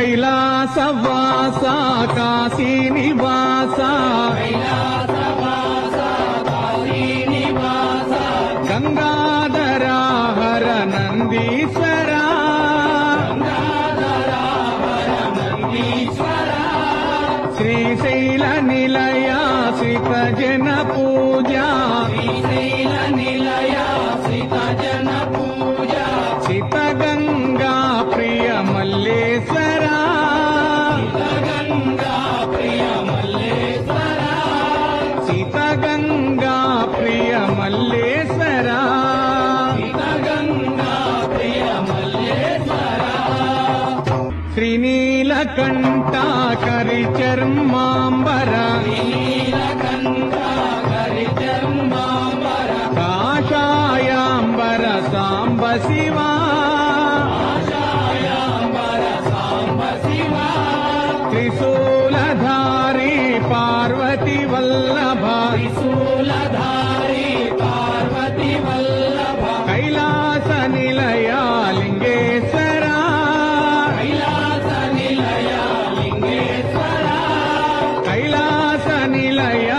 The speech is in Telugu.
కైలాసవాస కాశీ నివాస గంగాధర హర నందీశ్వర శ్రీశైల నిలయ శ్రీత జన పూజ సిత గంగా ప్రియ మల్లేశ్వర సిత గంగా ప్రియ మల్లేశ్వర శ్రీనీలకంఠ కరి చర్మాంబర కాషాయాంబర సాంబ శివా త్రిశూలధారి పార్వతి వల్లభ కైలాస నిలయ లింగేశ్వర కైలాస నిలయ